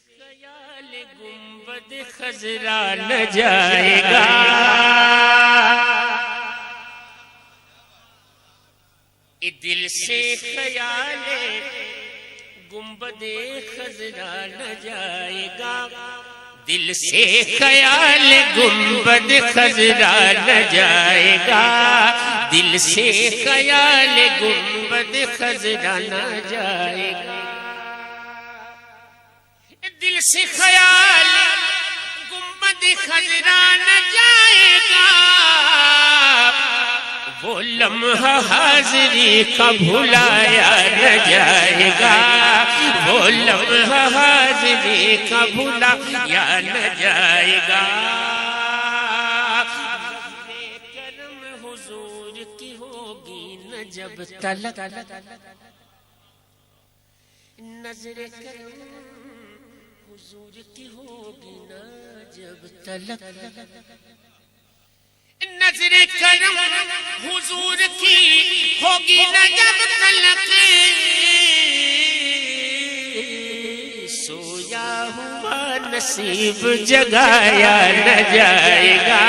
خیال گنبد خضرا نہ جائے گا، دل سے خیال گنبد خضرا نہ جائے گا، دل سے خیال گنبد خضرا نہ جائے گا، دل سے خیال گنبد خضرا نہ جائے گا، دل سے خیال گنبد خضرا نہ جائے گا، وہ لمحہ حاضری کا بھلایا نہ جائے گا، وہ لمحہ حاضری کا بھلایا نہ جائے گا، کرم حضور کی ہوگی نہ جب تلک، نظر کرم حضور کی ہوگی نہ جب تلک، نظر کرم حضور کی ہوگی نہ جب تلک، سویا ہوا نصیب جگایا نہ جائے گا،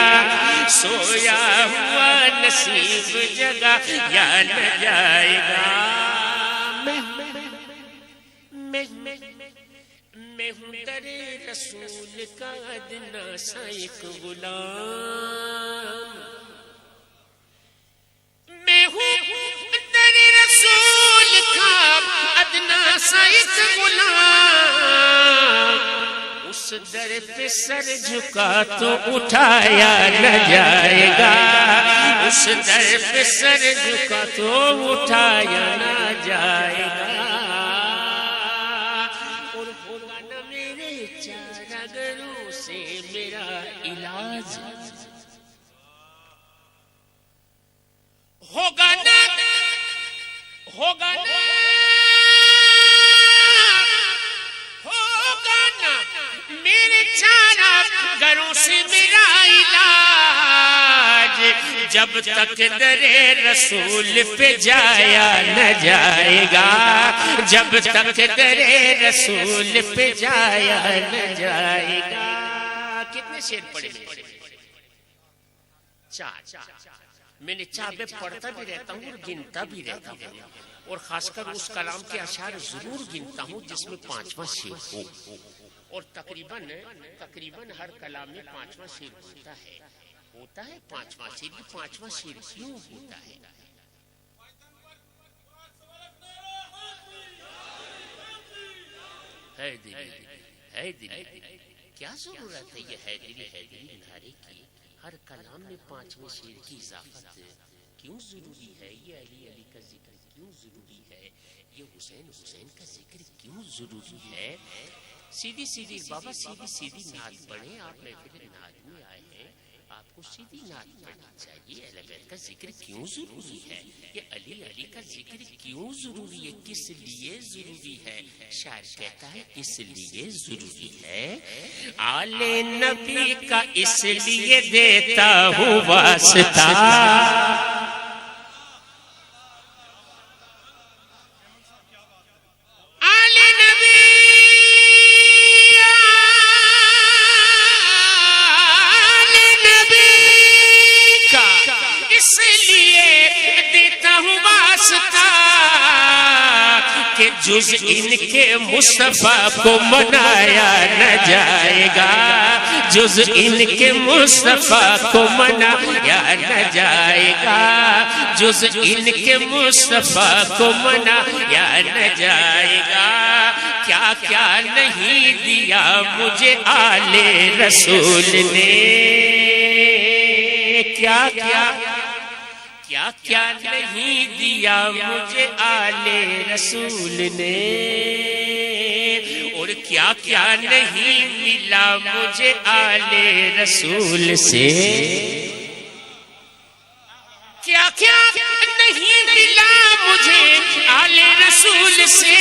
سویا ہوا نصیب جگایا نہ جائے گا، میں ہوں در رسول کا ادنا سا ایک غلام، میں ہوں در رسول کا ادنا سا ایک غلام، اس در پہ سر جھکا تو اٹھایا نہ جائے گا، اس در پہ سر جھکا تو اٹھایا نہ جائے گا، چارگروں سے میرا علاج ہوگا نا، ہوگا نا، ہوگا نا، میرے چارگروں سے میرا علاج، جب تک در رسول پہ جایا نہ جائے گا، جب تک در رسول پہ جایا نہ جائے گا۔ کتنے شعر پڑھے؟ چار۔ میں نے چار میں پڑھتا بھی رہتا ہوں اور گنتا بھی رہتا ہوں، اور خاص کر اس کلام کے اشعار ضرور گنتا ہوں جس میں 5واں شعر ہو، اور تقریباً ہر کلام میں 5واں شعر ہوتا ہے 5واں شعر۔ 5واں شعر کیوں ہوتا ہے؟ کیا ضرورت ہے یہ حیدری نعرے کی؟ ہر کلام میں 5ویں شعر کی اضافت کیوں ضروری ہے؟ یہ علی کا ذکر کیوں ضروری ہے؟ یہ حسین کا ذکر کیوں ضروری ہے؟ سیدھی بابا سیدھی نعت پڑھیں۔ آپ محفل نعت میں آئے ہیں، آپ کو سیدھی نعت پڑھنا چاہیے۔ اہل بیت کا ذکر کیوں ضروری ہے؟ یہ علی کا ذکر کیوں ضروری ہے؟ کس لیے ضروری ہے؟ شاعر کہتا ہے اس لیے ضروری ہے، آل نبی کا اس لیے دیتا ہوں واسطہ، کہ جز ان کے مصطفیٰ کو منایا نہ جائے گا، جز ان کے مصطفیٰ کو منایا نہ جائے گا، جز ان کے مصطفیٰ کو منایا نہ جائے گا، کیا کیا نہیں دیا مجھے آل رسول نے، کیا نہیں دیا مجھے آل رسول نے، اور کیا نہیں ملا مجھے آل رسول سے، کیا نہیں ملا مجھے آل رسول سے،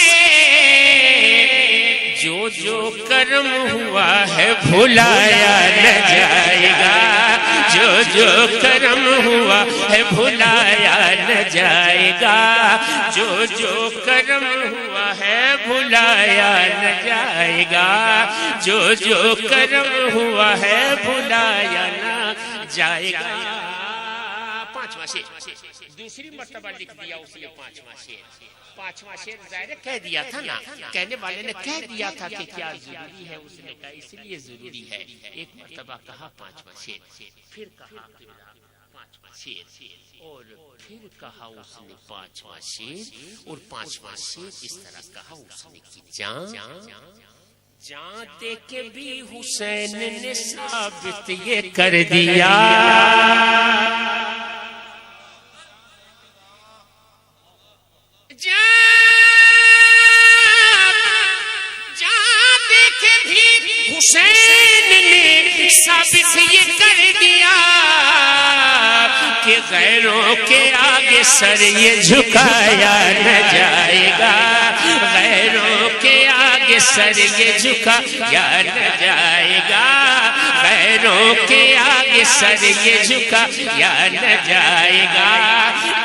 جو کرم ہوا ہے بھلایا نہ جائے گا، جو کرم ہوا ہے بھلایا نہ جائے گا، جو کرم ہوا ہے بھلایا نہ جائے گا۔ جائے گا، جو جو کرم ہوا ہے بھلایا نہ جائے گا۔ پانچواں شعر دوسری مرتبہ لکھ دیا اس نے پانچواں شعر ظاہر کہہ دیا تھا نا، کہنے والے نے کہہ دیا تھا کہ کیا ضروری ہے، اس نے کہا اس لیے ضروری ہے، ایک مرتبہ کہا پانچواں شعر، پھر کہا پانچواں شعر، اور پھر کہا اس نے پانچواں شعر، اور پانچواں شعر اس طرح کہا اس نے کہ جان دے کے بھی حسین نے ثابت یہ کر دیا، جان دے کے بھی حسین نے ثابت یہ کر دیا کہ غیروں کے آگے سر یہ جھکایا نہ جائے گا، غیروں کے آگے سر یہ جھکایا نہ جائے گا، غیروں کے آگے سر یہ جھکایا نہ جائے گا،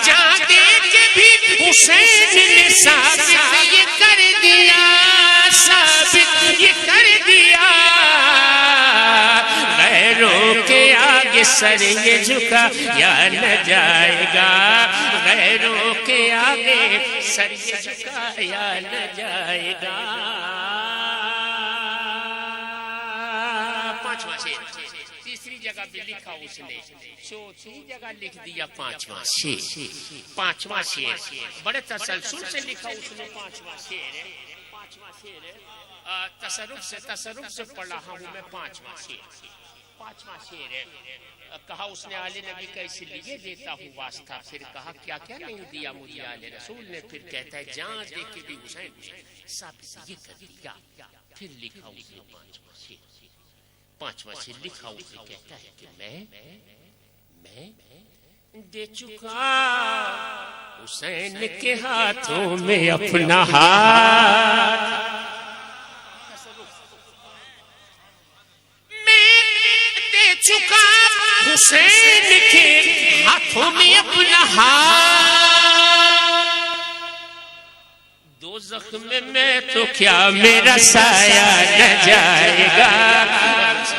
جان دے کے بھی حسین نے ثابت یہ کر دیا، ثابت یہ کر دیا، غیروں کے آگے سر یہ جھکا یا نہ جائے گا، غیروں کے آگے سر یہ جھکا یا نہ جائے گا۔ پانچواں شعر تیسری جگہ بھی لکھا اس نے، چوتھی جگہ لکھ دیا پانچواں شعر، بڑے تسلسل سے لکھا اس نے پانچواں شعر، تصرف سے پڑھ رہا ہوں میں پانچواں شعر ہے، کہا اس نے آل نبی کا اس لیے دیتا ہوں واسطہ، پھر کہا کیا کیا نہیں دیا مجھے آل رسول نے، پھر کہتا ہے جان دے کے بھی حسین ثابت یہ کر دیا، پھر لکھا اس نے پانچواں شعر لکھا اس نے کہتا ہے کہ میں دے چکا حسین کے ہاتھوں میں اپنا ہاتھ، چکا حسین کے ہاتھوں میں اپنا ہاتھ، دو زخم میں تو کیا میرا سایہ نہ جائے گا،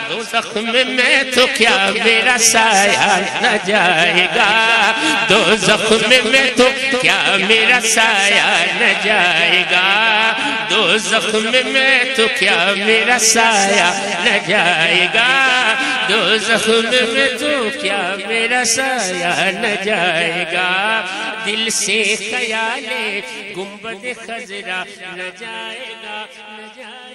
دو زخم میں تو کیا میرا سایہ نہ جائے گا، دو زخم میں تو کیا میرا سایہ نہ جائے گا، دو زخم میں تو کیا میرا سایہ نہ جائے گا، دو زخم میں تو کیا میرا سایہ نہ جائے گا، دل سے خیال گنبد خضرا نہ جائے گا، نہ جائے گا۔